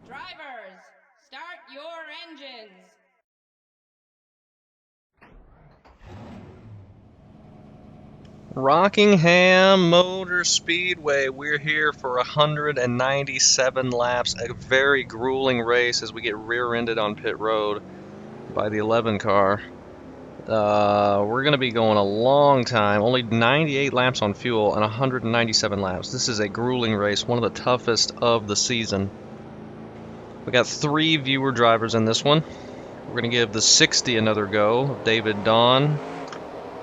Drivers, start your engines. Rockingham Motor Speedway. We're here for 197 laps, a very grueling race as we get rear-ended on pit road by the 11 car. We're going to be going a long time, only 98 laps on fuel and 197 laps. This is a grueling race, one of the toughest of the season. We got 3 viewer drivers in this one. We're going to give the 60 another go. David Don,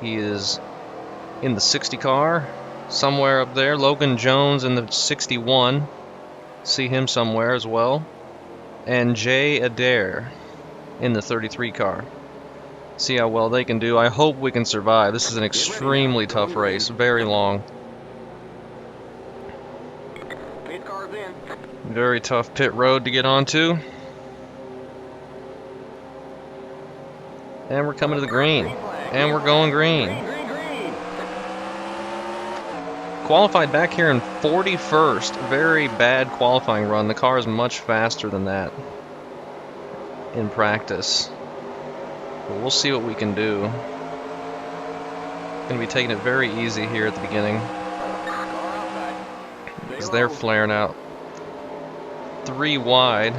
he is in the 60 car, somewhere up there. Logan Jones in the 61, see him somewhere as well. And Jay Adair in the 33 car. See how well they can do. I hope we can survive. This is an extremely tough race, very long. Very tough pit road to get onto. And we're coming to the green. And we're going green. Qualified back here in 41st. Very bad qualifying run. The car is much faster than that in practice. But we'll see what we can do. Going to be taking it very easy here at the beginning, because they're flaring out 3 wide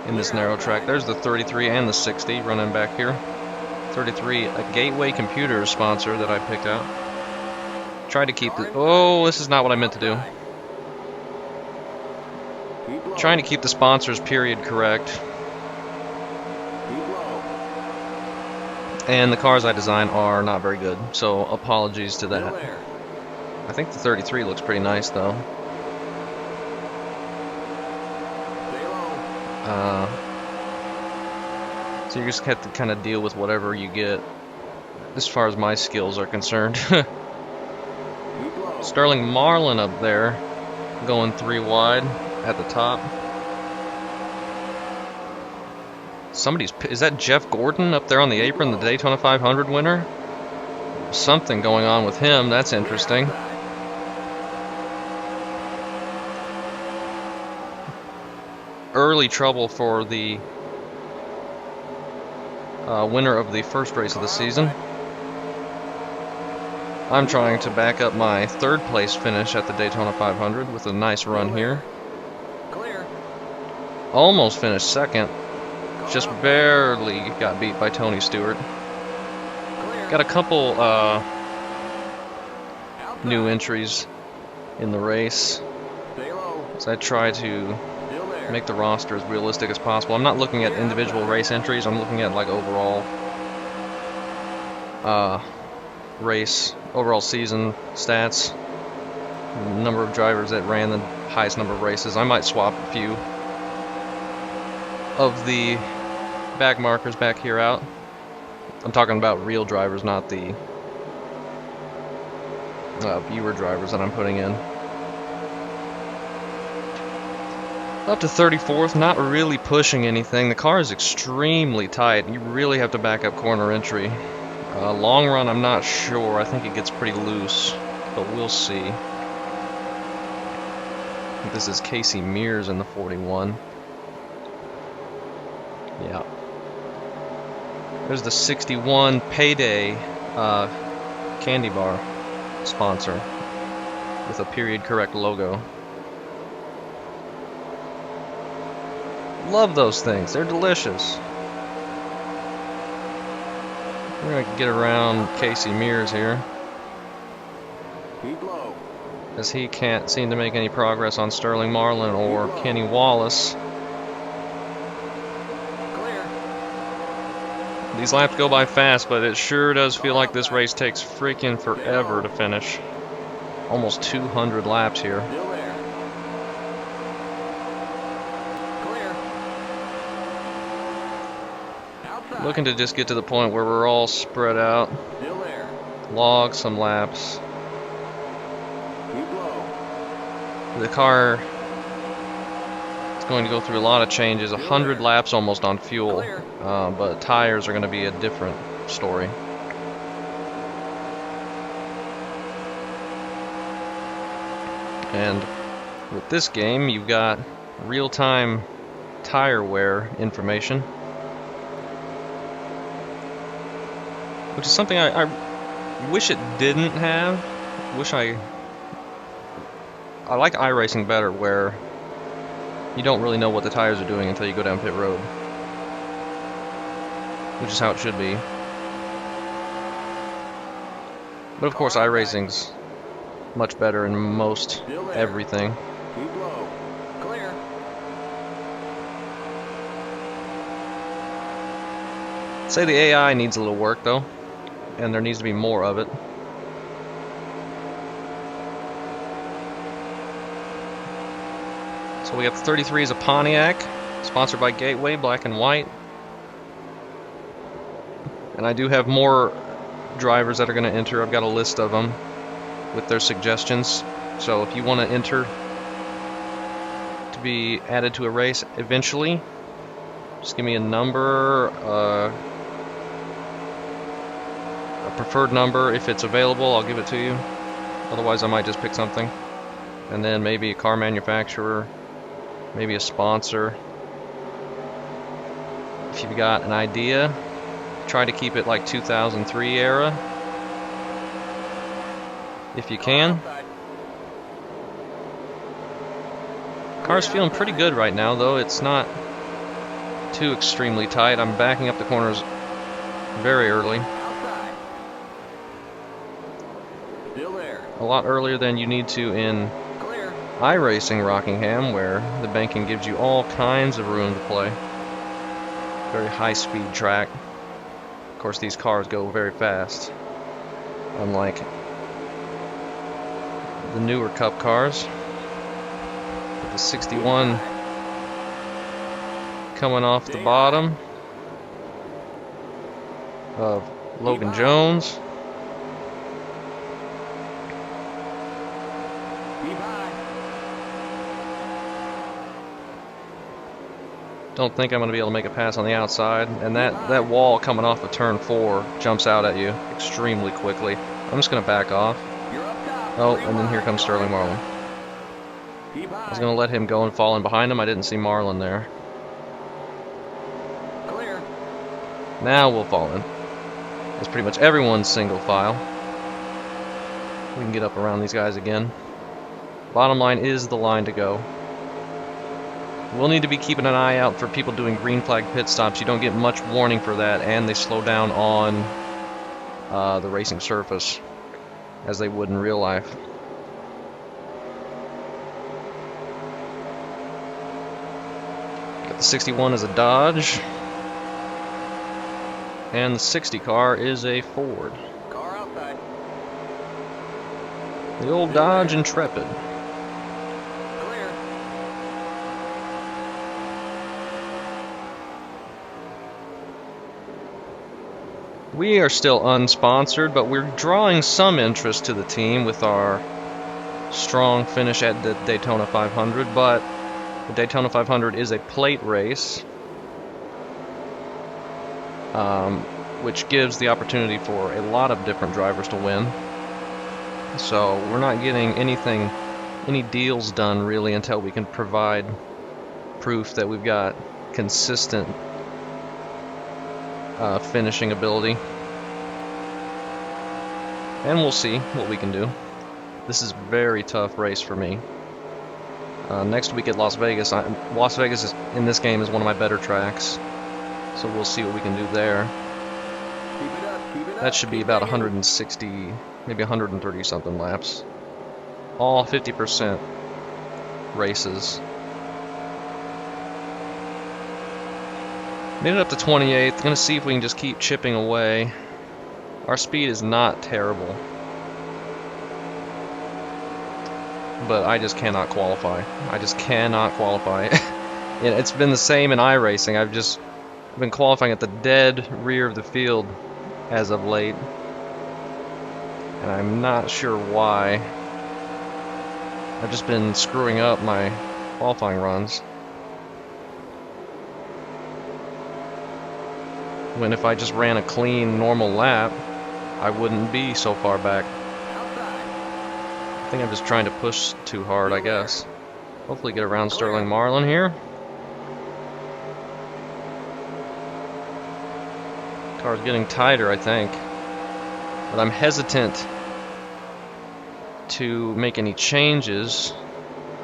in this narrow track. There's the 33 and the 60 running back here. 33, a Gateway Computers sponsor that I picked out. Tried to keep the... Oh, this is not what I meant to do. Trying to keep the sponsors period correct. And the cars I design are not very good, so apologies to that. I think the 33 looks pretty nice, though. So you just have to kind of deal with whatever you get, as far as my skills are concerned. Sterling Marlin up there, going 3 wide at the top. Is that Jeff Gordon up there on the apron, the Daytona 500 winner? Something going on with him, that's interesting. Early trouble for the winner of the first race of the season. I'm trying to back up my 3rd place finish at the Daytona 500 with a nice run here. Almost finished 2nd. Just barely got beat by Tony Stewart. Got a couple new entries in the race, so I try to make the roster as realistic as possible. I'm not looking at individual race entries, I'm looking at like overall overall season stats, number of drivers that ran the highest number of races. I might swap a few of the back markers back here out. I'm talking about real drivers, not the viewer drivers that I'm putting in. Up to 34th, not really pushing anything. The car is extremely tight. You really have to back up corner entry. Long run, I'm not sure. I think it gets pretty loose, but we'll see. I think this is Casey Mears in the 41. Yeah. There's the 61 Payday candy bar sponsor with a period correct logo. Love those things. They're delicious. We're going to get around Casey Mears here, as he can't seem to make any progress on Sterling Marlin or Kenny Wallace. These laps go by fast, but it sure does feel like this race takes freaking forever to finish. Almost 200 laps here. Looking to just get to the point where we're all spread out. Log some laps. The car is going to go through a lot of changes. 100 laps almost on fuel, but tires are going to be a different story. And with this game, you've got real-time tire wear information, which is something I wish it didn't have. I like iRacing better, where you don't really know what the tires are doing until you go down pit road, which is how it should be. But of course, iRacing's much better in most everything. Keep low. Clear. Say the AI needs a little work though, and there needs to be more of it. So we have 33 as a Pontiac, sponsored by Gateway, black and white. And I do have more drivers that are going to enter. I've got a list of them with their suggestions. So if you want to enter to be added to a race eventually, just give me a number, a preferred number. If it's available, I'll give it to you. Otherwise, I might just pick something. And then maybe a car manufacturer, maybe a sponsor. If you've got an idea, try to keep it like 2003 era, if you can. Car's feeling pretty good right now, though. It's not too extremely tight. I'm backing up the corners very early. A lot earlier than you need to in iRacing Rockingham, where the banking gives you all kinds of room to play. Very high-speed track. Of course, these cars go very fast, unlike the newer Cup cars. With the 61 coming off the bottom of Logan Jones. Don't think I'm going to be able to make a pass on the outside, and that wall coming off of turn 4 jumps out at you extremely quickly. I'm just going to back off. Oh, and then here comes Sterling Marlin. I was going to let him go and fall in behind him. I didn't see Marlin there. Now we'll fall in. That's pretty much everyone's single file. We can get up around these guys again. Bottom line is the line to go. We'll need to be keeping an eye out for people doing green flag pit stops. You don't get much warning for that, and they slow down on the racing surface as they would in real life. Got the 61 as a Dodge, and the 60 car is a Ford. The old Dodge Intrepid. We are still unsponsored, but we're drawing some interest to the team with our strong finish at the Daytona 500, but the Daytona 500 is a plate race, which gives the opportunity for a lot of different drivers to win. So we're not getting any deals done really until we can provide proof that we've got consistent finishing ability. And we'll see what we can do. This is a very tough race for me. Next week at Las Vegas. Las Vegas in this game is one of my better tracks. So we'll see what we can do there. That should be about 160, maybe 130 something laps. All 50% races. Made it up to 28th. Gonna see if we can just keep chipping away. Our speed is not terrible, but I just cannot qualify. I just cannot qualify. It's been the same in iRacing. I've been qualifying at the dead rear of the field as of late, and I'm not sure why. I've just been screwing up my qualifying runs. When if I just ran a clean, normal lap, I wouldn't be so far back. I think I'm just trying to push too hard, I guess. Hopefully get around Sterling Marlin here. Car's getting tighter, I think. But I'm hesitant to make any changes,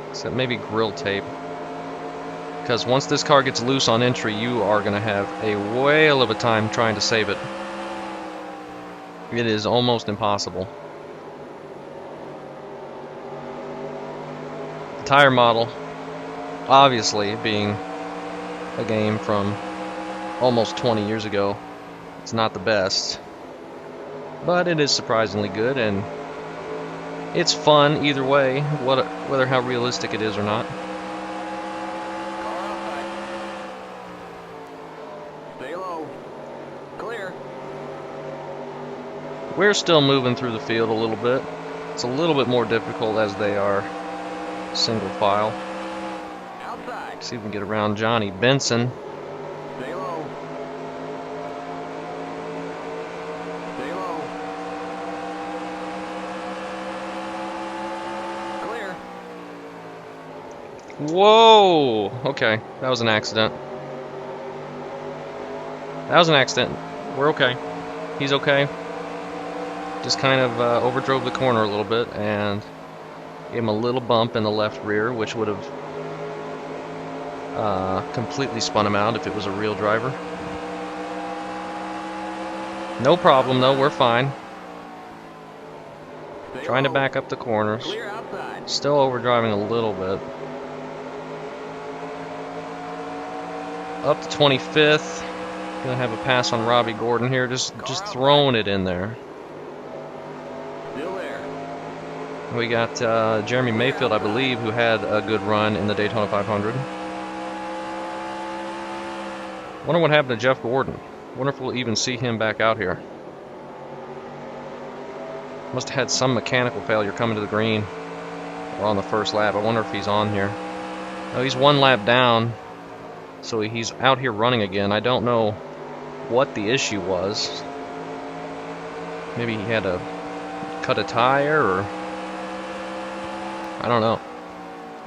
except maybe grill tape. Because once this car gets loose on entry, you are going to have a whale of a time trying to save it. It is almost impossible. The tire model, obviously being a game from almost 20 years ago, it's not the best. But it is surprisingly good, and it's fun either way, whether how realistic it is or not. Stay low. Clear. We're still moving through the field a little bit. It's a little bit more difficult as they are single file. Outside. See if we can get around Johnny Benson. Stay low. Stay low. Clear. Whoa! Okay, that was an accident. That was an accident. We're okay. He's okay. Just kind of overdrove the corner a little bit and gave him a little bump in the left rear, which would have completely spun him out if it was a real driver. No problem though, we're fine. Stay Trying to low. back up the corners. Clear outside. Still overdriving a little bit. Up to 25th. Gonna have a pass on Robbie Gordon here, just throwing it in there. Still there. We got Jeremy Mayfield, I believe, who had a good run in the Daytona 500. Wonder what happened to Jeff Gordon. Wonder if we'll even see him back out here. Must have had some mechanical failure coming to the green or on the first lap. I wonder if he's on here. Oh, he's one lap down, so he's out here running again. I don't know what the issue was. Maybe he had to cut a tire, or I don't know,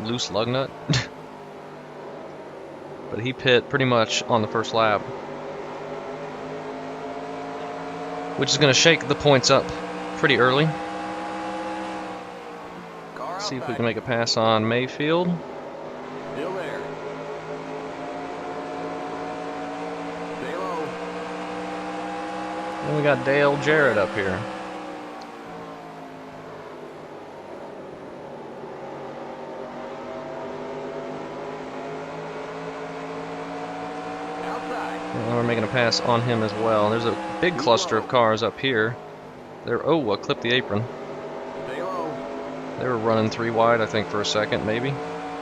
loose lug nut. But he pit pretty much on the first lap, which is going to shake the points up pretty early. See if we can make a pass on Mayfield. Still there. Stay low. And we got Dale Jarrett up here. Outside. And we're making a pass on him as well. There's a big cluster of cars up here. Oh, I clipped the apron. Stay low. They were running 3 wide, I think, for a second, maybe.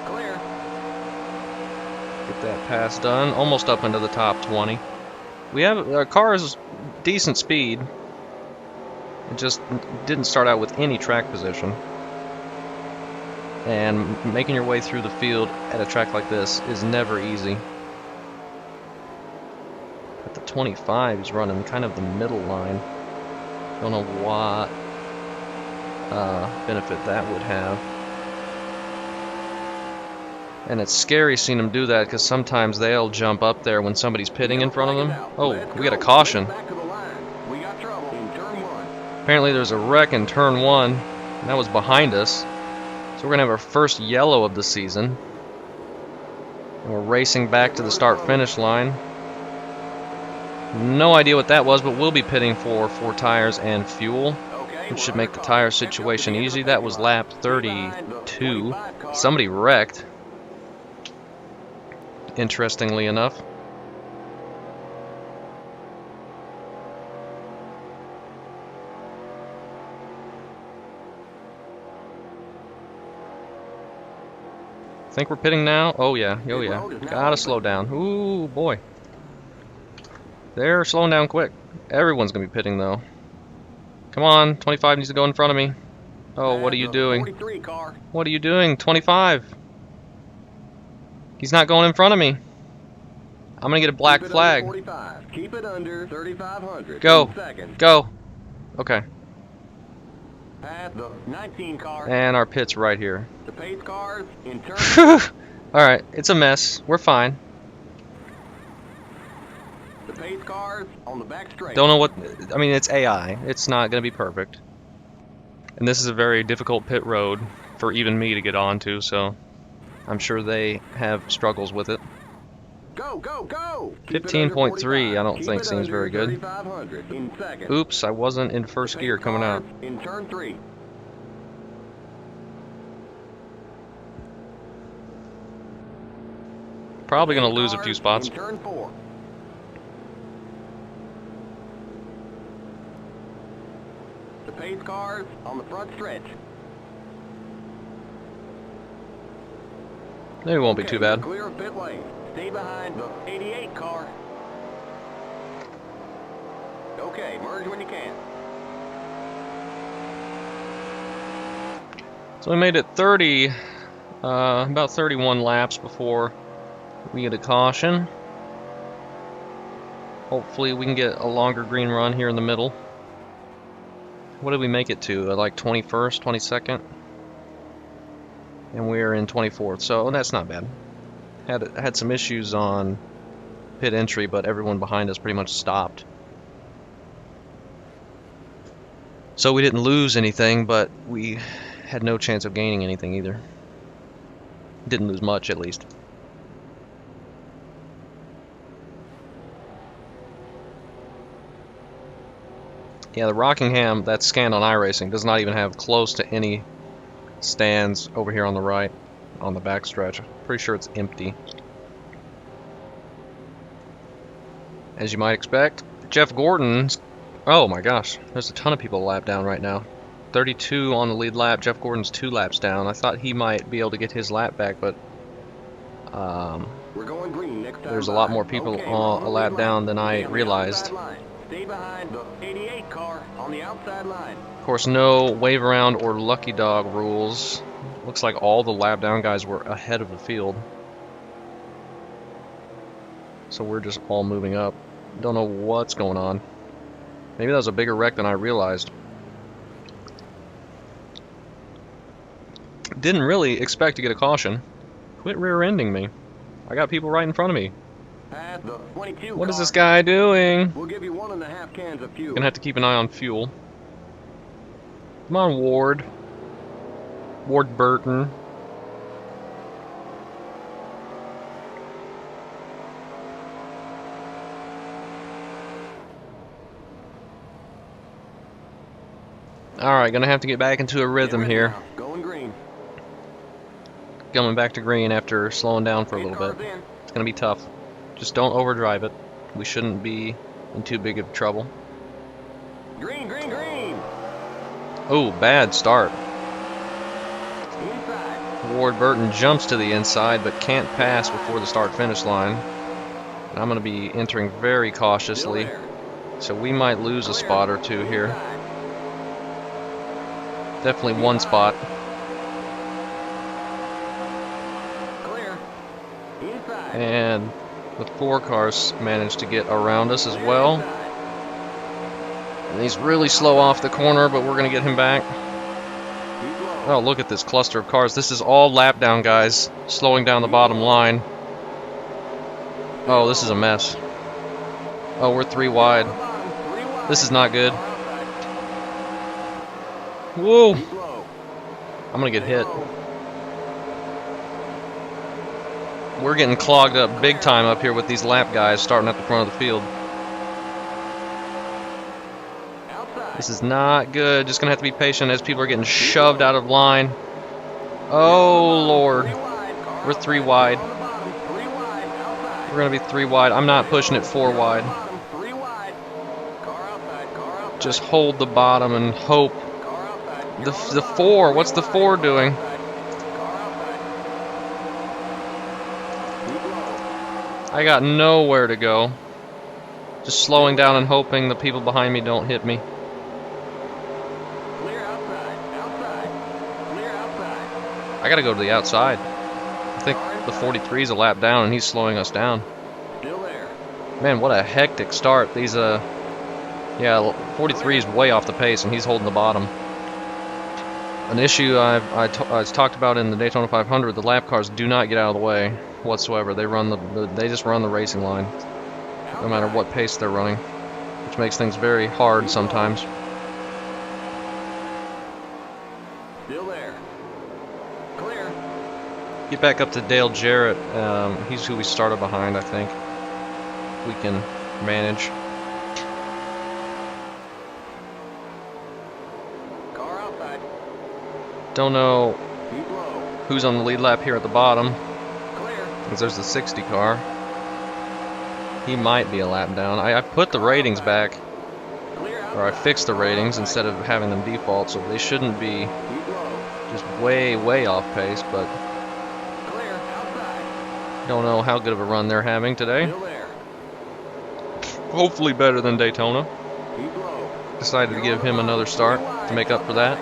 Clear. Get that pass done. Almost up into the top 20. We have our car is decent speed. It just didn't start out with any track position. And making your way through the field at a track like this is never easy. At the 25, he's running kind of the middle line. Don't know what benefit that would have. And it's scary seeing them do that, because sometimes they'll jump up there when somebody's pitting in front of them. Oh, we got a caution. Back to the line. We got trouble in turn 1. Apparently there's a wreck in turn 1, and that was behind us. So we're going to have our first yellow of the season. And we're racing back to the start-finish line. No idea what that was, but we'll be pitting for 4 tires and fuel, which should make the tire situation easy. That was lap 32. Somebody wrecked, interestingly enough. I think we're pitting now. Oh yeah, oh yeah. Gotta slow down. Ooh boy. They're slowing down quick. Everyone's gonna be pitting though. Come on, 25 needs to go in front of me. Oh, what are you doing? What are you doing? 25. He's not going in front of me. I'm gonna get a black flag. Keep it under 3,500. Go. Go. Okay. Past the 19 car. And our pit's right here. The pace cars in turn. Alright, it's a mess. We're fine. The pace cars on the back straight. Don't know what, I mean, it's AI. It's not going to be perfect. And this is a very difficult pit road for even me to get onto, so I'm sure they have struggles with it. Go, go, go! 15.3 I don't think seems very good. 3,500 in second. Oops, I wasn't in first gear coming out. In turn 3. Probably going to lose a few spots. In turn 4. The pace cars on the front stretch. Maybe it won't be too bad. Clear of pit lane. Stay behind the 88 car. Okay, merge when you can. So we made it 30, about 31 laps before we get a caution. Hopefully we can get a longer green run here in the middle. What did we make it to? Like 21st, 22nd? And we're in 24th, so that's not bad. Had some issues on pit entry, but everyone behind us pretty much stopped. So we didn't lose anything, but we had no chance of gaining anything either. Didn't lose much, at least. Yeah, the Rockingham that's scanned on iRacing does not even have close to any stands over here on the right, on the back stretch. Pretty sure it's empty. As you might expect, Jeff Gordon's... Oh my gosh, there's a ton of people lap down right now. 32 on the lead lap, Jeff Gordon's 2 laps down. I thought he might be able to get his lap back, but We're going green next time there's a lot more people a lap down than I realized. Stay behind the 88 car on the outside line. Of course, no wave around or lucky dog rules. Looks like all the lap down guys were ahead of the field. So we're just all moving up. Don't know what's going on. Maybe that was a bigger wreck than I realized. Didn't really expect to get a caution. Quit rear-ending me. I got people right in front of me. The 22 What is car. this guy doing? We'll give you 1.5 cans of fuel. Gonna have to keep an eye on fuel. Come on, Ward. Ward Burton. Alright, gonna have to get back into a rhythm here. Now. Going green. Coming back to green after slowing down for a little bit. It's gonna be tough. Just don't overdrive it. We shouldn't be in too big of trouble. Green, green, green. Oh, bad start. Inside. Ward Burton jumps to the inside but can't pass before the start-finish line. And I'm going to be entering very cautiously, so we might lose a spot or two here. Definitely one spot. Clear. Inside. And the 4 cars managed to get around us as well. And he's really slow off the corner, but we're going to get him back. Oh, look at this cluster of cars. This is all lap down guys slowing down the bottom line. Oh, this is a mess. Oh, we're 3 wide. This is not good. Whoa! I'm going to get hit. We're getting clogged up big time up here with these lap guys starting at the front of the field. This is not good. Just gonna have to be patient as people are getting shoved out of line. Oh Lord. We're 3 wide. We're gonna be 3 wide. I'm not pushing it 4 wide. Just hold the bottom and hope. The 4, what's the 4 doing? I got nowhere to go. Just slowing down and hoping the people behind me don't hit me. I gotta go to the outside. I think the 43 is a lap down and he's slowing us down. Man, what a hectic start. These, yeah, 43 is way off the pace and he's holding the bottom. An issue I talked about in the Daytona 500, the lap cars do not get out of the way whatsoever. They run they just run the racing line. no matter what pace they're running, which makes things very hard sometimes. Still there. Clear. Get back up to Dale Jarrett. He's who we started behind, I think. We can manage. Car outside. Don't know Keep low. who's on the lead lap here at the bottom, Clear. because there's the 60 car. He might be a lap down. I put the ratings back, Clear outside. or I fixed the ratings instead of having them default, so they shouldn't be Keep low. just way off pace, but Clear outside. don't know how good of a run they're having today. Still there. Hopefully better than Daytona. Keep low. Decided to give him another start to make up for that.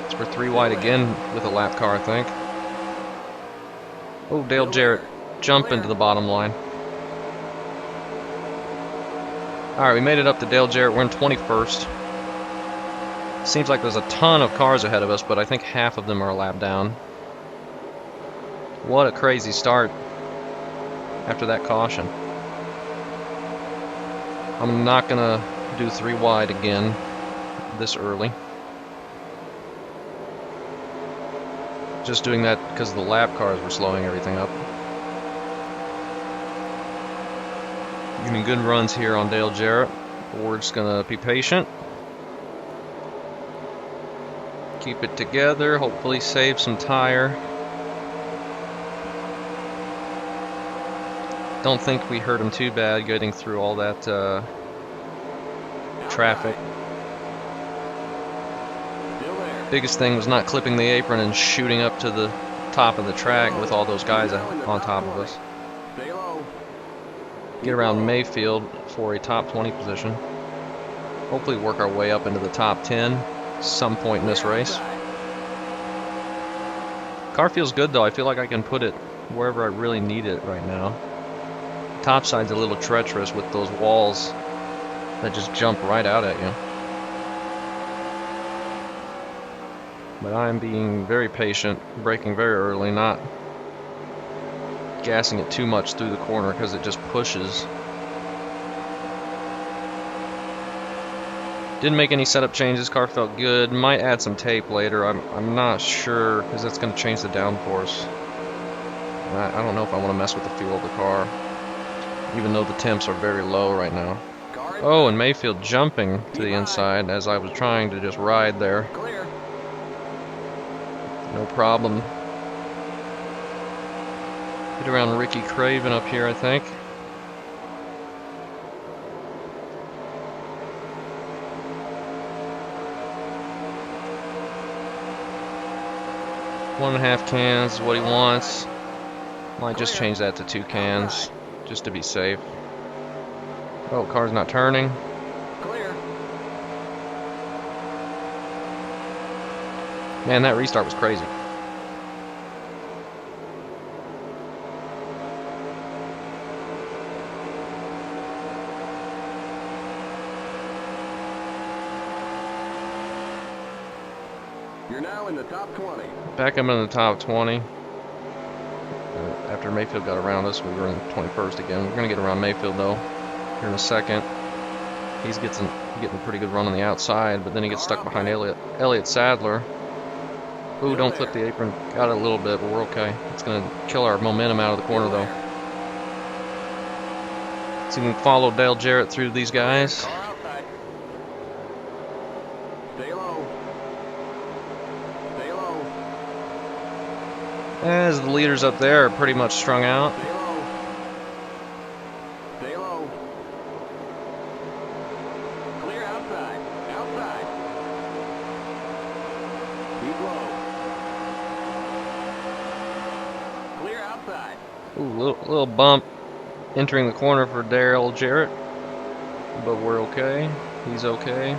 It's for 3 wide again with a lap car, I think. Oh, Dale Jarrett jump into the bottom line. Alright, we made it up to Dale Jarrett. We're in 21st. Seems like there's a ton of cars ahead of us, but I think half of them are a lap down. What a crazy start after that caution. I'm not gonna do 3 wide again this early. Just doing that because the lap cars were slowing everything up. Getting good runs here on Dale Jarrett. We're just gonna be patient. Keep it together, hopefully save some tire. Don't think we hurt him too bad getting through all that traffic. Still there. Biggest thing was not clipping the apron and shooting up to the top of the track with all those guys on top of us. Stay low. Get around Mayfield for a top 20 position. Hopefully work our way up into the top 10 some point in this race. Car feels good though. I feel like I can put it wherever I really need it right now. Top side's a little treacherous with those walls that just jump right out at you. But I'm being very patient, braking very early, not gassing it too much through the corner because it just pushes. Didn't make any setup changes, car felt good. Might add some tape later, I'm not sure because that's going to change the downforce. I don't know if I want to mess with the feel of the car, even though the temps are very low right now. Oh, and Mayfield jumping to the inside as I was trying to just ride there. Clear. No problem. Get around Ricky Craven up here, I think. One and a half cans is what he wants. Might just change that to 2 cans, just to be safe. Oh, car's not turning. Clear. Man, that restart was crazy. You're now in the top 20. Back up in the top 20. After Mayfield got around us, we were in 21st again. We're going to get around Mayfield though here in a second. He's getting a pretty good run on the outside, but then he gets stuck behind Elliott Sadler. Ooh, don't flip the apron. Got it a little bit, but we're okay. It's going to kill our momentum out of the corner though. So we can follow Dale Jarrett through these guys. Car outside. Stay low. Stay low. As the leaders up there are pretty much strung out. Stay low. Stay low. Clear outside. Outside. Keep low. Clear outside. Ooh, little bump entering the corner for Dale Jarrett, but we're okay. He's okay.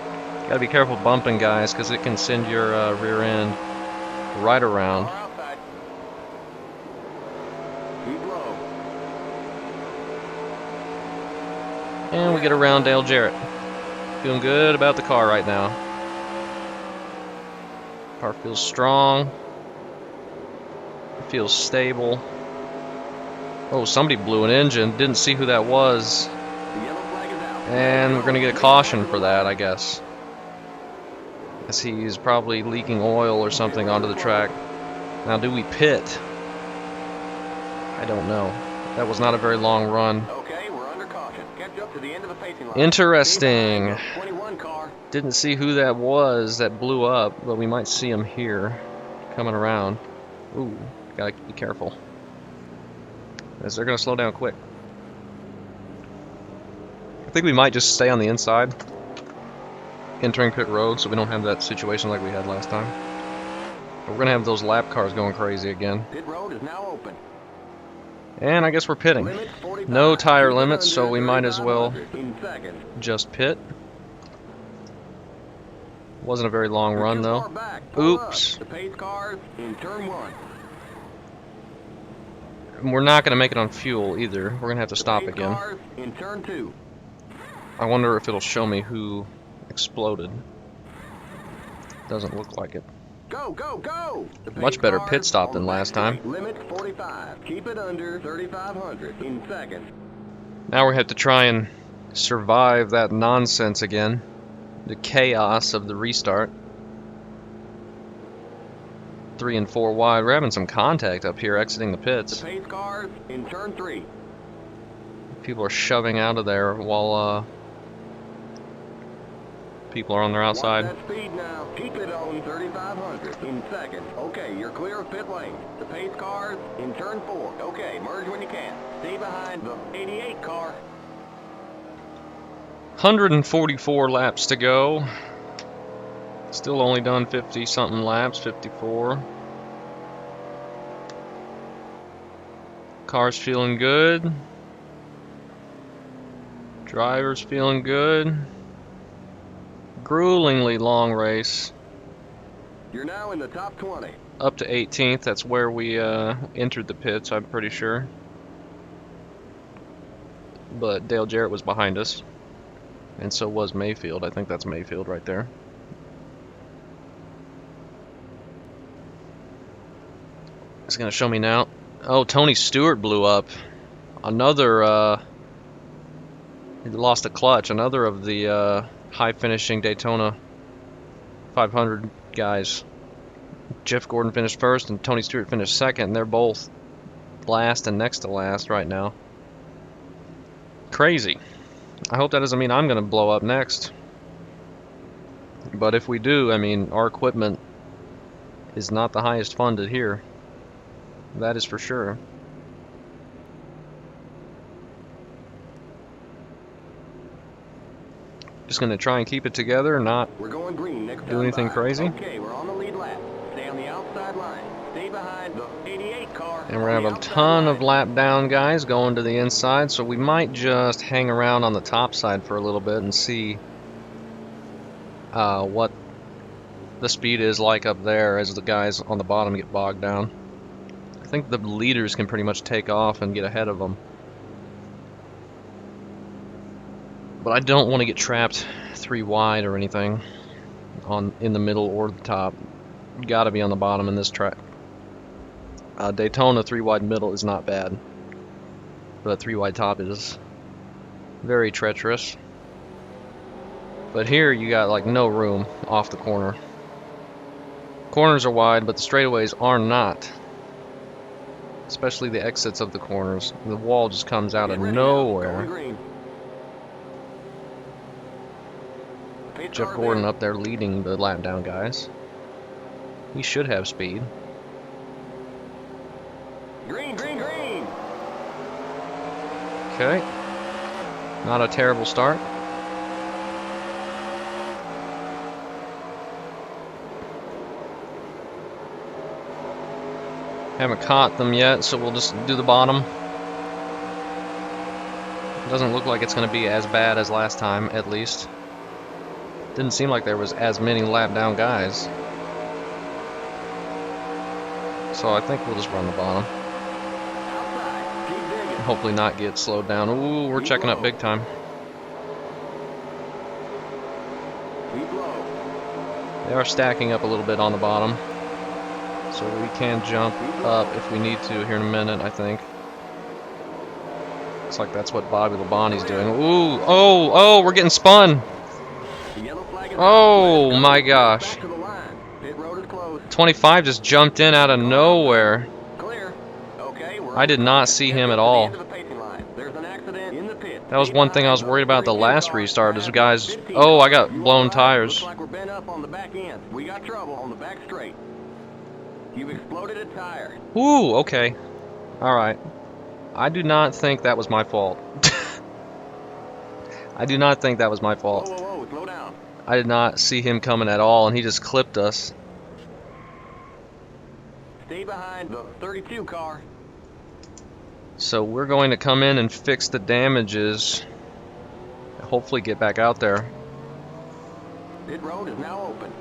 Gotta be careful bumping, guys, because it can send your rear end right around. Car outside. Keep low. And we get around Dale Jarrett. Feeling good about the car right now. Car feels strong. It feels stable. Oh, somebody blew an engine. Didn't see who that was. The yellow flag is out. And we're going to get a caution for that, I guess. As he's probably leaking oil or something onto the track. Now, do we pit? I don't know. That was not a very long run. Okay, we're under caution. Catch up to the end of the pacing line. Interesting. 21 car. Didn't see who that was that blew up, but we might see him here. Coming around. Ooh, gotta be careful. As they're gonna slow down quick. I think we might just stay on the inside, entering pit road, so we don't have that situation like we had last time. But we're gonna have those lap cars going crazy again. Pit road is now open. And I guess we're pitting. Limit 45. No tire Keep it limits, so under we might as well 3,500 in seconds. just pit. Wasn't a very long You're run too though. far back. Pull Oops. up. The pace cars in turn 1. We're not gonna make it on fuel either. We're gonna have to The stop pace again. cars in turn 2. I wonder if it'll show me who exploded. Doesn't look like it. Go, go, go! The pace Much better cars pit stop on than the last back time. Limit 45. Keep it under 3,500 in seconds. Now we have to try and survive that nonsense again. The chaos of the restart. 3 and 4 wide. We're having some contact up here exiting the The pits. pace cars in turn 3. People are shoving out of there while people are on their outside. Watch that speed now. Keep it on 3,500 in seconds. Okay, you're clear of pit lane. The pace cars in turn 4. Okay, merge when you can. Stay behind the 88 car. 144 laps to go. Still only done 50 something laps, 54. Car's feeling good. Driver's feeling good. Gruelingly long race. You're now in the top 20. Up to 18th, that's where we entered the pits, I'm pretty sure. But Dale Jarrett was behind us. And so was Mayfield. I think that's Mayfield right there. It's gonna show me now. Oh, Tony Stewart blew up. Another, he lost a clutch. Another of the high finishing Daytona 500 guys. Jeff Gordon finished first and Tony Stewart finished second. They're both last and next to last right now. Crazy. I hope that doesn't mean I'm gonna blow up next. But if we do, I mean, our equipment is not the highest funded here. That is for sure. Just gonna try and keep it together, not We're going green next do anything crazy. Okay, we're on the lead lap. Stay on the outside line. Stay behind the 88 car. And we're gonna have a ton of lap down guys going to the inside, so we might just hang around on the top side for a little bit and see what the speed is like up there as the guys on the bottom get bogged down. I think the leaders can pretty much take off and get ahead of them. But I don't want to get trapped 3 wide or anything in the middle or the top. Got to be on the bottom in this track. Daytona 3 wide middle is not bad, but 3 wide top is very treacherous. But here you got like no room off the corner. Corners are wide, but the straightaways are not. Especially the exits of the corners. The wall just comes out of nowhere. Jeff Gordon up there leading the lap down guys. He should have speed. Green, green, green. Okay. Not a terrible start. Haven't caught them yet, so we'll just do the bottom. Doesn't look like it's going to be as bad as last time, at least. Didn't seem like there was as many lap down guys. So I think we'll just run the bottom. Hopefully not get slowed down. Ooh, we're checking up big time. They are stacking up a little bit on the bottom. So we can jump up if we need to here in a minute, I think. Looks like that's what Bobby Labonte's doing. Ooh, oh, we're getting spun. The yellow flag is Oh out. my gosh. Back to the line. Pit road is closed. 25 just jumped in out of nowhere. Clear. Okay, we're I did not see him at all. There's an accident in the pit. That was one thing I was worried about the last restart is guys. Oh, I got blown tires. Looks like we're bent up on the back end. We got trouble on the back straight. You've exploded a tire. Ooh, okay. Alright. I do not think that was my fault. I do not think that was my fault. Whoa, slow down. I did not see him coming at all, and he just clipped us. Stay behind the 32 car. So we're going to come in and fix the damages. Hopefully get back out there. Pit road is now open.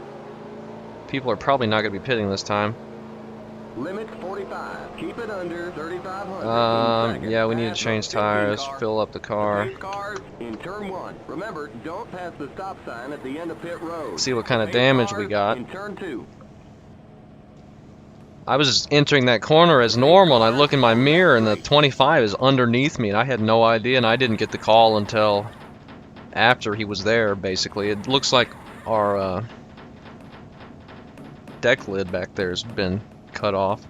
People are probably not going to be pitting this time. Limit 45. Keep it under 3,500. Yeah, we need to change tires, fill up the car. Cars in turn 1. Remember, don't pass the stop sign at the end of pit road. See what kind of damage we got. In turn 2. I was entering that corner as normal, and I look in my mirror, and the 25 is underneath me, and I had no idea, and I didn't get the call until after he was there, basically. It looks like our deck lid back there has been cut off.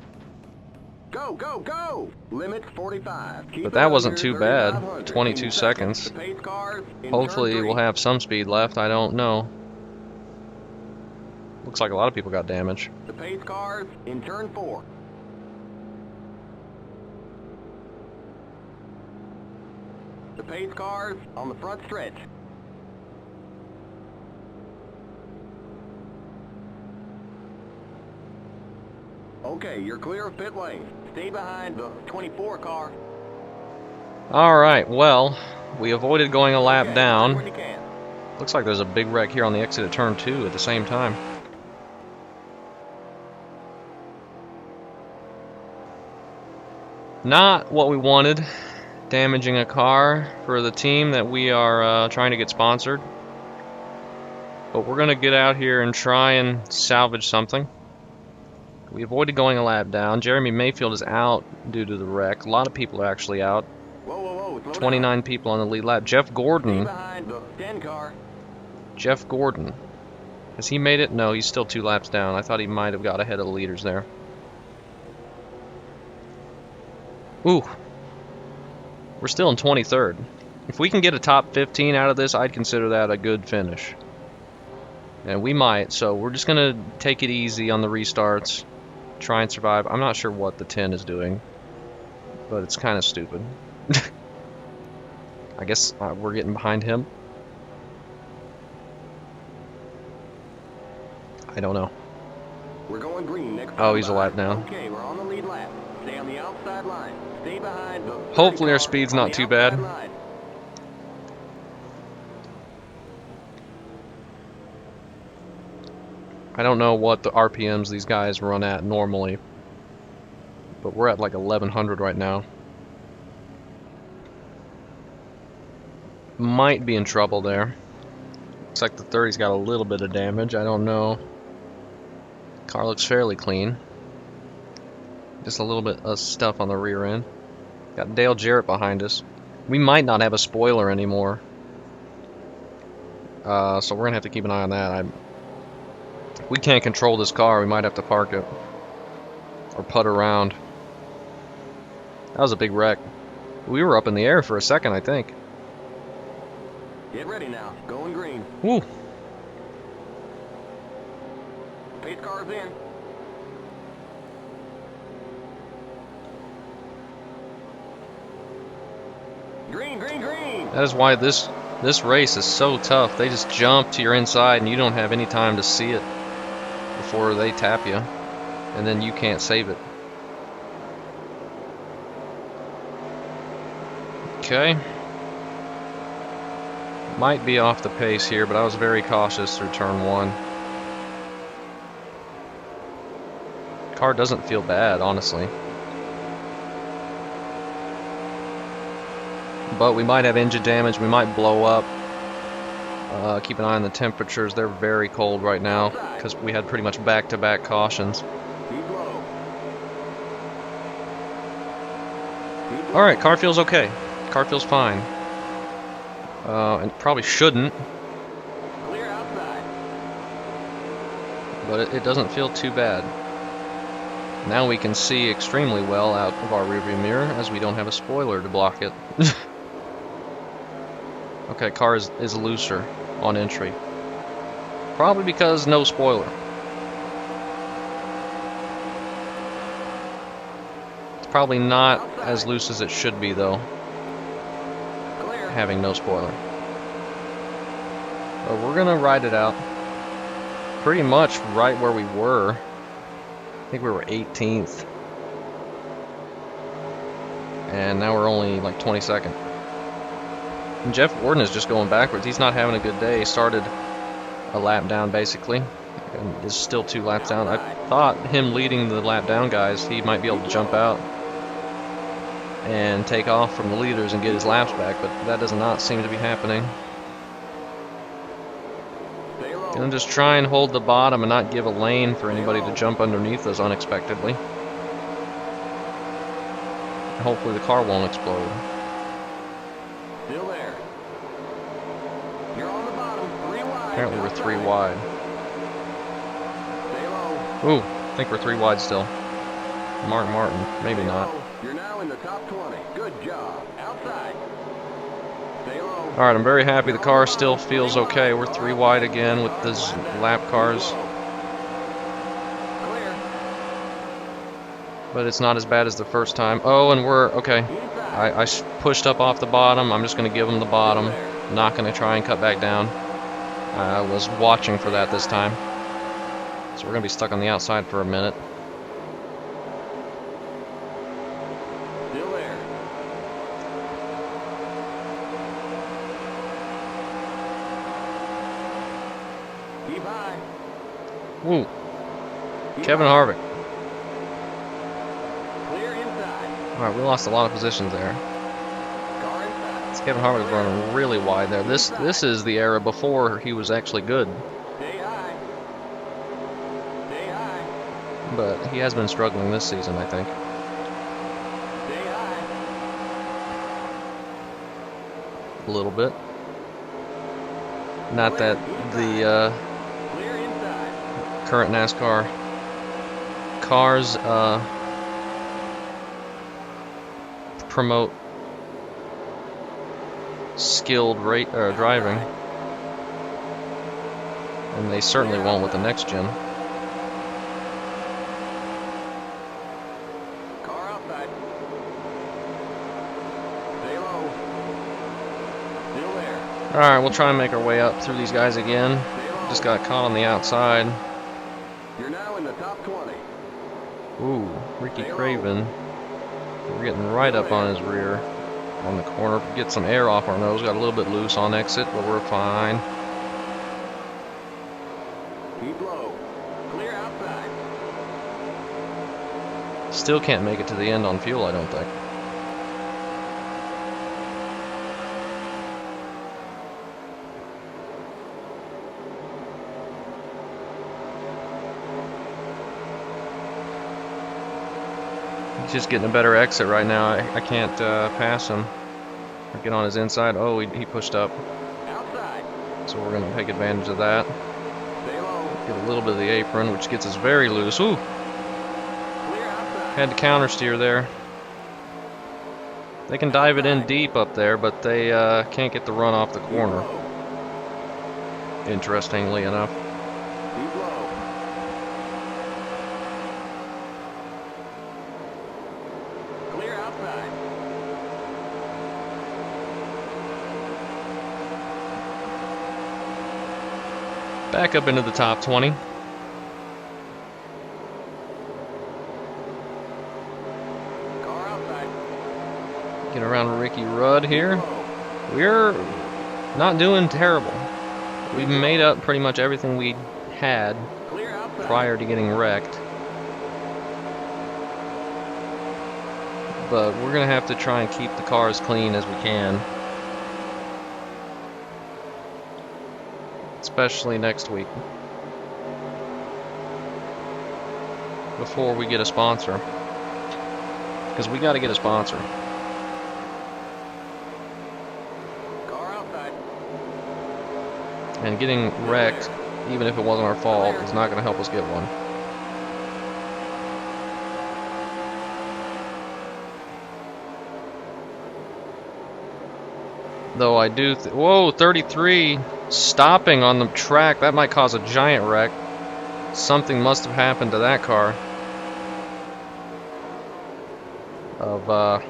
Go, go, go! Limit 45. Keep But that it wasn't under too bad. 3,500. 22 seconds. The pace cars in Hopefully turn 3. we'll have some speed left. I don't know. Looks like a lot of people got damage. The pace cars in turn 4. The pace cars on the front stretch. Okay, you're clear of pit lane. Stay behind the 24 car. Alright, well, we avoided going a lap Okay, down. when you can. Looks like there's a big wreck here on the exit of turn 2 at the same time. Not what we wanted, damaging a car for the team that we are trying to get sponsored. But we're going to get out here and try and salvage something. We avoided going a lap down. Jeremy Mayfield is out due to the wreck. A lot of people are actually out. Whoa, slow 29 people on the lead lap. Jeff down. Stay Gordon. behind the 10 car. Jeff Gordon. Has he made it? No, he's still 2 laps down. I thought he might have got ahead of the leaders there. Ooh. We're still in 23rd. If we can get a top 15 out of this, I'd consider that a good finish. And we might, so we're just going to take it easy on the restarts. Try and survive. I'm not sure what the 10 is doing, but it's kind of stupid. I guess we're getting behind him. I don't know. We're going green next. Oh, he's a lap down. Okay, we're on the lead lap. Stay on the outside line. Stay behind the Hopefully our car speed's on not the too outside bad. line. I don't know what the RPMs these guys run at normally, but we're at like 1100 right now. Might be in trouble there. Looks like the 30's got a little bit of damage. I don't know. Car looks fairly clean. Just a little bit of stuff on the rear end. Got Dale Jarrett behind us. We might not have a spoiler anymore. So we're going to have to keep an eye on that. We can't control this car. We might have to park it. Or putt around. That was a big wreck. We were up in the air for a second, I think. Get ready now. Going green. Woo! Pace cars in. Green, green, green. That is why this race is so tough. They just jump to your inside and you don't have any time to see it before they tap you. And then you can't save it. Okay. Might be off the pace here, but I was very cautious through turn 1. Car doesn't feel bad, honestly. But we might have engine damage, we might blow up. Keep an eye on the temperatures, they're very cold right now because we had pretty much back-to-back cautions. Alright, car feels okay. Car feels fine. And probably shouldn't, Clear outside. but it doesn't feel too bad. Now we can see extremely well out of our rearview mirror as we don't have a spoiler to block it. Okay, car is looser on entry. Probably because no spoiler. It's probably not as loose as it should be though, Clear. having no spoiler. But we're gonna ride it out. Pretty much right where we were. I think we were 18th. And now we're only like 22nd. And Jeff Warden is just going backwards. He's not having a good day. He started a lap down basically, and is still 2 laps down. I thought him leading the lap down guys, he might be able to jump out and take off from the leaders and get his laps back, but that does not seem to be happening. Gonna just try and hold the bottom and not give a lane for anybody to jump underneath us unexpectedly. And hopefully the car won't explode. Still there. You're on the bottom. 3 wide. Apparently we're 3 wide. Stay low. Ooh, I think we're 3 wide still. Martin, maybe Stay not. low. You're now in the top 20. Good job. Outside. Stay low. Alright, I'm very happy the car still feels okay. We're 3 wide again with these lap cars. Clear. But it's not as bad as the first time. Oh, and we're okay. I pushed up off the bottom. I'm just going to give him the bottom. Not going to try and cut back down. I was watching for that this time. So we're going to be stuck on the outside for a minute. Still there. Keep high. Woo, Keep Kevin high. Harvick. Clear inside. Alright, we lost a lot of positions there. Car inside. Kevin Harvick was running really wide there. This is the era before he was actually good. Stay high. Stay high. But he has been struggling this season, I think. Stay high. A little bit. Not that the Clear inside. current NASCAR cars promote skilled driving, and they certainly won't with the next gen. Car outside. Stay low. Still there. Alright, we'll try and make our way up through these guys again. Stay low. Just got caught on the outside. You're now in the top 20. Ooh, Ricky Craven. We're getting right up on his rear on the corner. Get some air off our nose. Got a little bit loose on exit, but we're fine. Keep low. Clear outside. Still can't make it to the end on fuel, I don't think. He's just getting a better exit right now. I can't pass him or get on his inside. Oh, he pushed up. Outside. So we're going to take advantage of that. Stay low. Get a little bit of the apron, which gets us very loose. Ooh, Clear outside. had to counter steer there. They can dive it in deep up there, but they can't get the run off the Keep corner, low. interestingly enough. Keep low. Clear outside. Back up into the top 20. Car outside. Get around Ricky Rudd here. Low. We're not doing terrible. We've made up pretty much everything we had Clear outside. prior to getting wrecked. But we're going to have to try and keep the car as clean as we can. Especially next week. Before we get a sponsor. Because we got to get a sponsor. And getting wrecked, even if it wasn't our fault, is not going to help us get one. Though I do... Whoa, 33! Stopping on the track, that might cause a giant wreck. Something must have happened to that car. Of,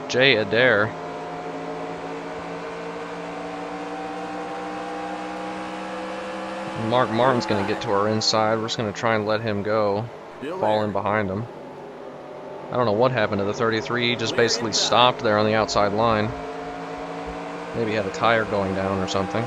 Jay Adair. Mark Martin's going to get to our inside. We're just going to try and let him go. Fall in behind him. I don't know what happened to the 33. He just basically stopped there on the outside line. Maybe he had a tire going down or something.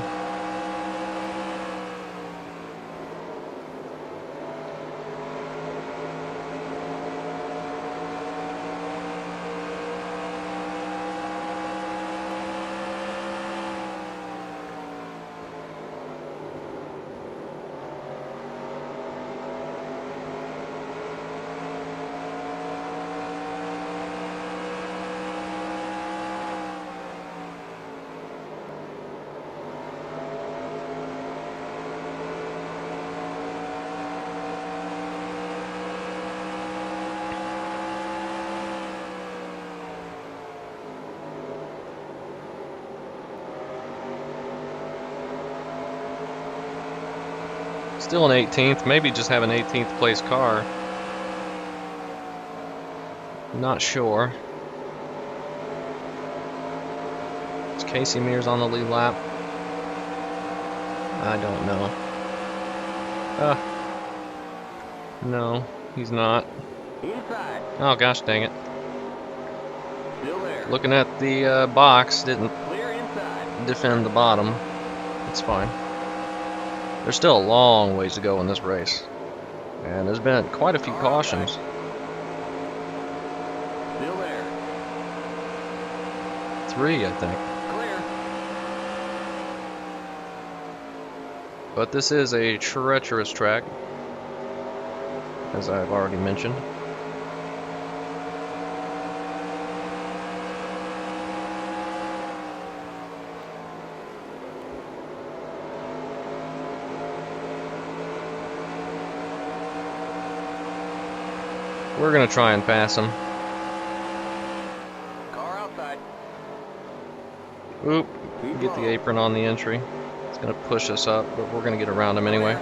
Still an 18th, maybe just have an 18th place car. Not sure. Is Casey Mears on the lead lap? I don't know. No, he's not. Inside. Oh gosh dang it. Still there. Looking at the box, didn't Clear inside. defend the bottom. It's fine. There's still a long ways to go in this race. And there's been quite a few cautions. Still there. 3, I think. Clear. But this is a treacherous track, as I've already mentioned. We're gonna try and pass him. Car outside. Oop, get the apron on the entry. It's gonna push us up, but we're gonna get around him anyway.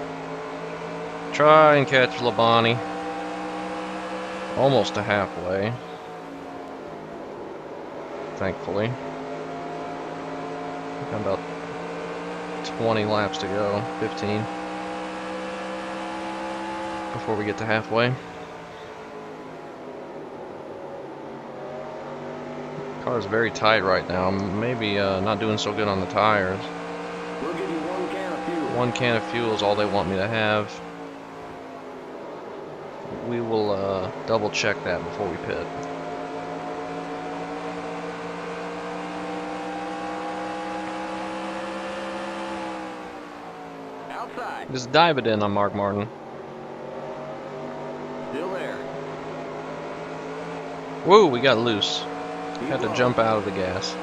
Try and catch Labonte. Almost to halfway. Thankfully. Got about 20 laps to go, 15. Before we get to halfway. Car's very tight right now. Maybe not doing so good on the tires. We'll give you 1 can of fuel. 1 can of fuel is all they want me to have. We will double check that before we pit. Outside. Just dive it in on Mark Martin. Still there. Whoa, we got loose. Had to jump out of the gas.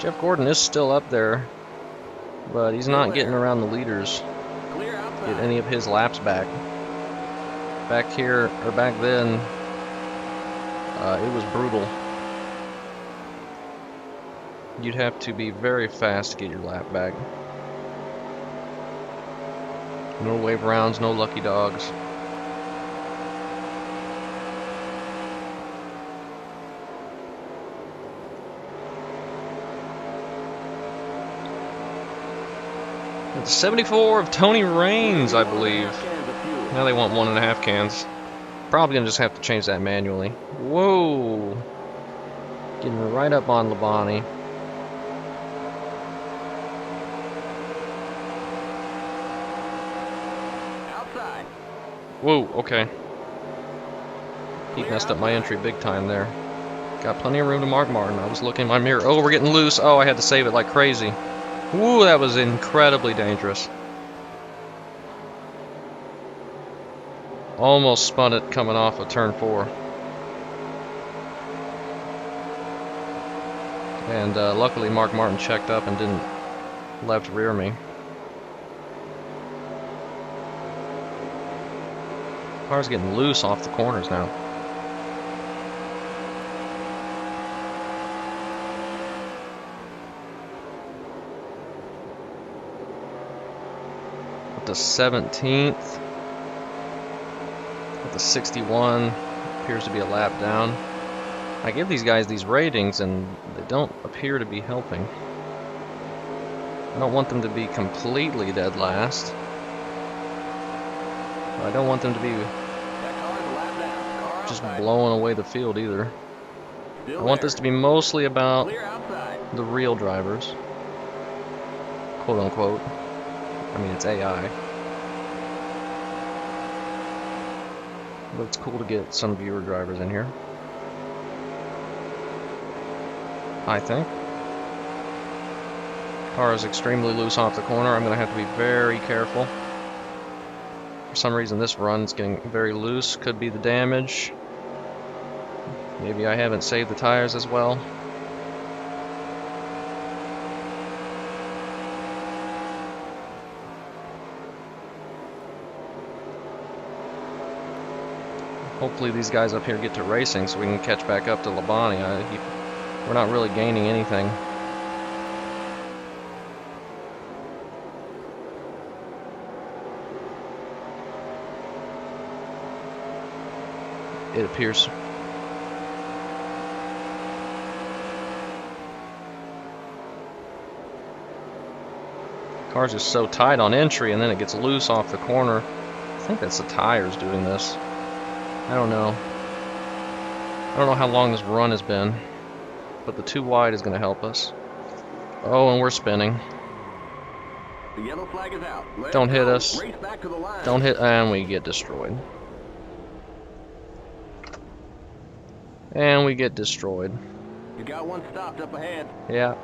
Jeff Gordon is still up there, but he's not getting around the leaders. Clear outside. Get any of his laps back. Back here, or back then, it was brutal. You'd have to be very fast to get your lap back. No wave rounds, no lucky dogs. It's 74 of Tony Raines, I believe. Now they want 1.5 cans. Probably gonna just have to change that manually. Whoa! Getting right up on Labonte. Outside. Whoa, okay. He messed up my entry big time there. Got plenty of room to Mark Martin. I was looking in my mirror. Oh, we're getting loose. Oh, I had to save it like crazy. Woo, that was incredibly dangerous. Almost spun it coming off of turn 4. And luckily Mark Martin checked up and didn't left rear me. Car's getting loose off the corners now. With the 17th. With the 61. Appears to be a lap down. I give these guys these ratings and they don't appear to be helping. I don't want them to be completely dead last. I don't want them to be just blowing away the field either. I want this to be mostly about the real drivers, quote unquote. I mean, it's AI. But it's cool to get some viewer drivers in here, I think. Car is extremely loose off the corner. I'm going to have to be very careful. For some reason this run is getting very loose. Could be the damage. Maybe I haven't saved the tires as well. Hopefully these guys up here get to racing so we can catch back up to Labonte. We're not really gaining anything. It appears. Car's just so tight on entry and then it gets loose off the corner. I think that's the tires doing this. I don't know. I don't know how long this run has been, but the too wide is going to help us. Oh, and we're spinning. The yellow flag is out. Don't hit us. Don't hit, and we get destroyed. And we get destroyed. You got one stopped up ahead. Yeah.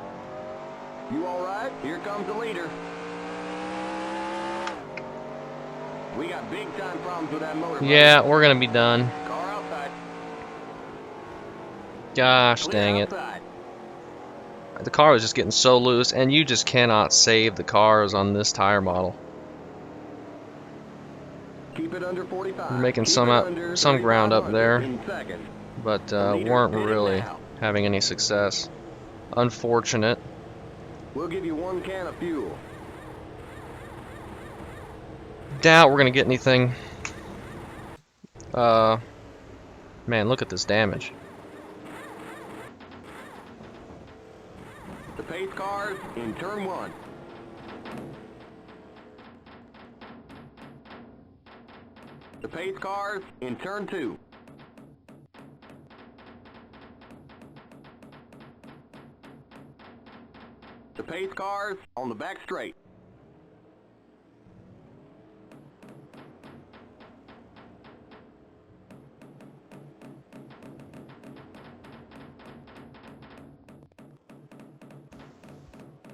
You all right? Here comes the leader. We got big time problems with that motor. Yeah, we're gonna be done. Car outside. Gosh dang it. The car was just getting so loose, and you just cannot save the cars on this tire model. Keep it under 45. We're making some ground up there, but weren't really having any success. Unfortunate. We'll give you 1 can of fuel. Doubt we're gonna get anything. Man, look at this damage. The pace cars in turn 1. The pace cars in turn 2. The pace cars on the back straight.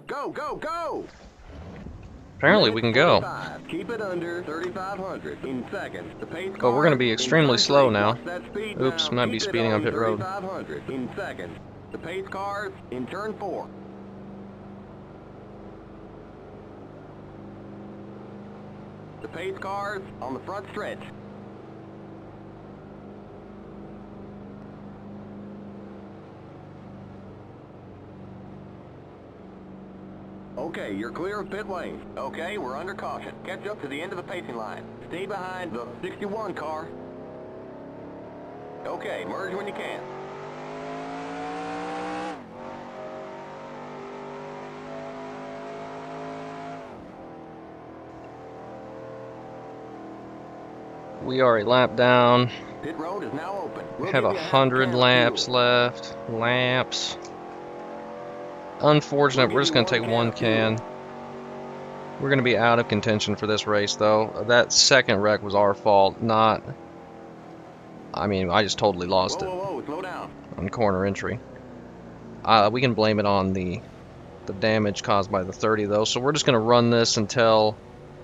Go, go, go! Apparently we can go. Keep it under 3,500 in seconds. The pace But we're going to be car extremely in slow turn now. three. Watch that speed Oops, now. might be Keep it speeding on pit road. 3,500 in seconds. The pace cars in turn 4. The pace cars on the front stretch. Okay, you're clear of pit lane. Okay, we're under caution. Catch up to the end of the pacing line. Stay behind the 61 car. Okay, merge when you can. We are a lap down. Pit road is now open. We have 100 laps left. Laps. Unfortunate, we're just going to take 1 can. We're going to be out of contention for this race, though. That second wreck was our fault, not... I mean, I just totally lost it slow down. on corner entry. We can blame it on the damage caused by the 30, though. So we're just going to run this until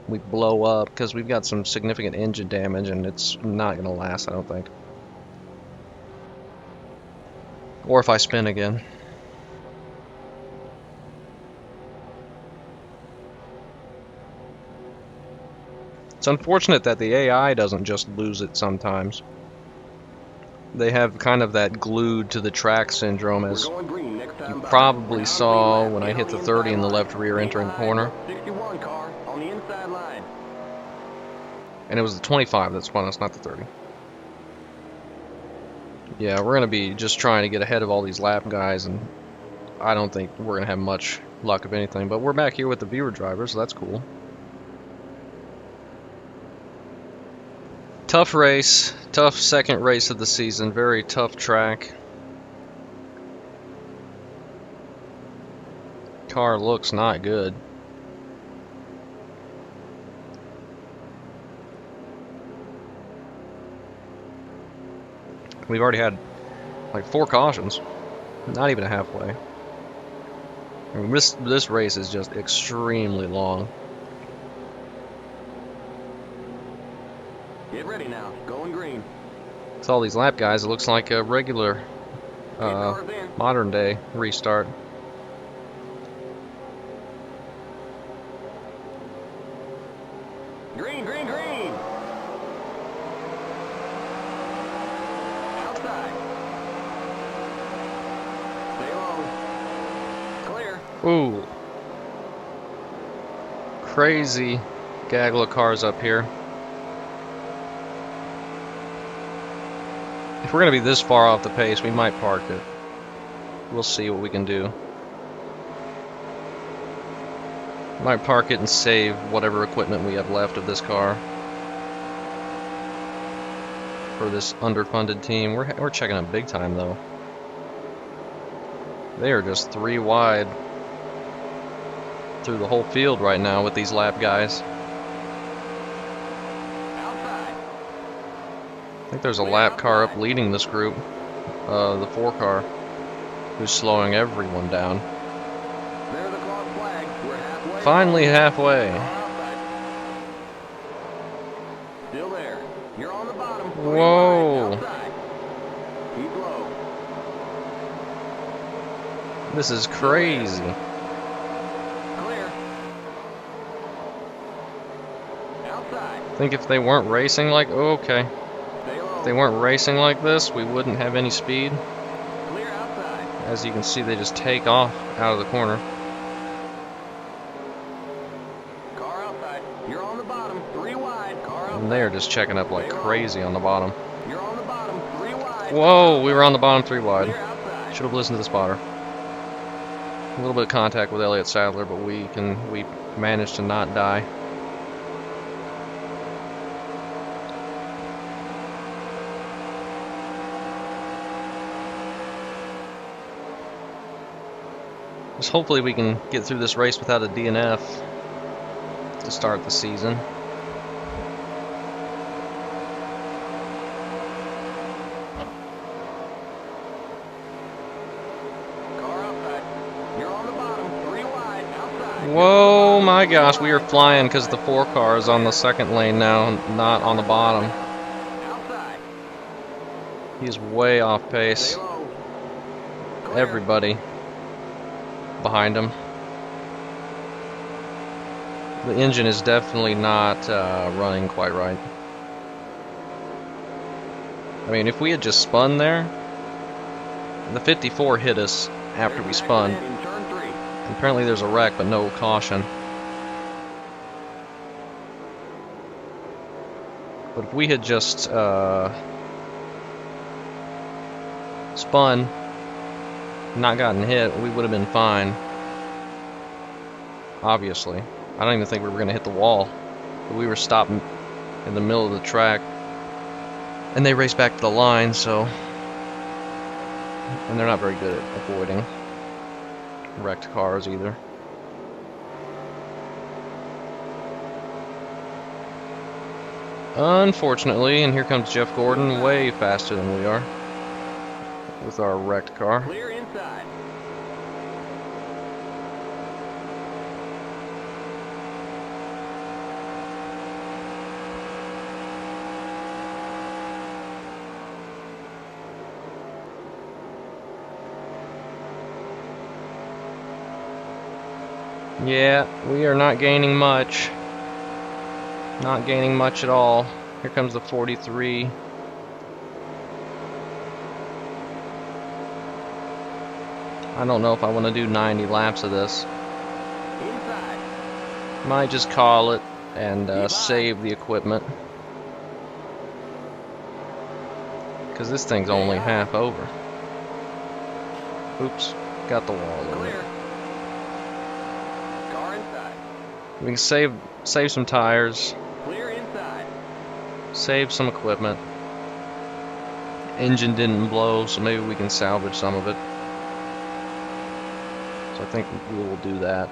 we blow up, because we've got some significant engine damage, and it's not going to last, I don't think. Or if I spin again. It's unfortunate that the AI doesn't just lose it sometimes. They have kind of that glued to the track syndrome, as We're going green next time you by. probably We're down to saw 3 laps. when I Get hit on the the 30 in inside the line. left rear Green entering the line, corner. 61 car on the inside line. And it was the 25 that spun us, not the 30. Yeah, we're going to be just trying to get ahead of all these lap guys, and I don't think we're going to have much luck of anything. But we're back here with the viewer driver, so that's cool. Tough race, tough second race of the season, very tough track. Car looks not good. We've already had like 4 cautions, not even halfway. I mean, this race is just extremely long. Get ready now. Going green. With all these lap guys, it looks like a regular Cars in. modern day restart. Green, green, green. Outside. Stay low. Clear. Ooh. Crazy gaggle of cars up here. If we're going to be this far off the pace, we might park it. We'll see what we can do. Might park it and save whatever equipment we have left of this car for this underfunded team. We're checking up big time though. They are just 3 wide through the whole field right now with these lap guys. Outside. I think there's a lap car up leading this group, the 4 car, who's slowing everyone down. There's the clock flag. We're halfway. Finally halfway. Outside. Still there. You're on the bottom. 3 Whoa. wide. Outside. Keep low. This is crazy. Clear. Outside. I think if they weren't racing like, okay, Stay low. if they weren't racing like this, we wouldn't have any speed. Clear outside. As you can see, they just take off out of the corner. Car outside. You're on the bottom. 3 wide. Car outside. And they are just checking up like crazy on the bottom. You're on the bottom. 3 wide. Whoa, we were on the bottom 3 wide. Clear outside. Should have listened to the spotter. A little bit of contact with Elliott Sadler, but we managed to not die. Just hopefully we can get through this race without a DNF to start the season. Car outside. You're on the bottom. 3 wide. Outside. Whoa, my gosh, we are flying because the 4 car is on the second lane now, not on the bottom. Outside. He's way off pace. Stay low. Clear. Everybody behind him. The engine is definitely not running quite right. I mean, if we had just spun there, the 54 hit us after we spun. In turn 3. Apparently there's a wreck, but no caution. But if we had just spun, not gotten hit, we would have been fine. Obviously. I don't even think we were going to hit the wall. But we were stopping in the middle of the track. And they raced back to the line, so... And they're not very good at avoiding wrecked cars either. Unfortunately, and here comes Jeff Gordon, way faster than we are with our wrecked car. Clear inside. Yeah, we are not gaining much. Not gaining much at all. Here comes the 43. I don't know if I want to do 90 laps of this. Inside. Might just call it and save the equipment. Because this thing's only half over. Oops, got the wall in Clear. it. Car inside. We can save some tires, Clear inside. save some equipment. Engine didn't blow, so maybe we can salvage some of it. So I think we will do that.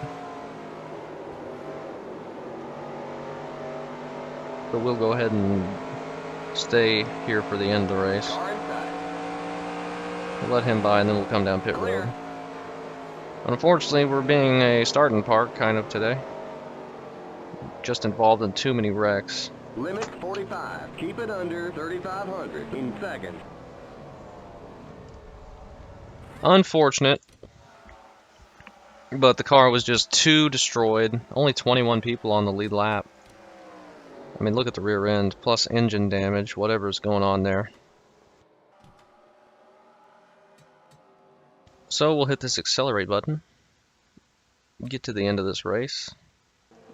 But we'll go ahead and stay here for the end of the race. Car inside. We'll let him by and then we'll come down pit Clear. road. Unfortunately, we're being a starting park kind of today. Just involved in too many wrecks. Limit 45. Keep it under 3,500 in second. Unfortunate. But the car was just too destroyed. Only 21 people on the lead lap. I mean, look at the rear end, plus engine damage, whatever's going on there. So we'll hit this accelerate button. Get to the end of this race.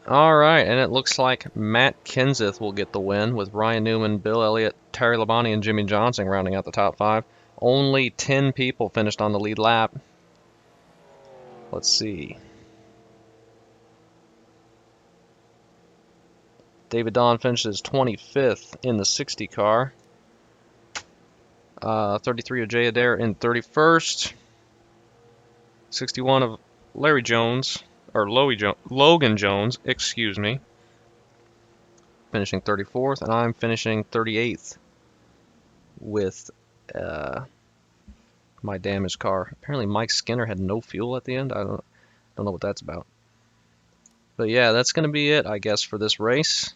Alright, and it looks like Matt Kenseth will get the win with Ryan Newman, Bill Elliott, Terry Labonte, and Jimmy Johnson rounding out the top 5. Only 10 people finished on the lead lap. Let's see. David Don finishes 25th in the 60 car. 33 of Jay Adair in 31st. 61 of Larry Jones, or Logan Jones, excuse me. Finishing 34th, and I'm finishing 38th with my damaged car. Apparently Mike Skinner had no fuel at the end. I don't know what that's about. But yeah, that's going to be it, I guess, for this race.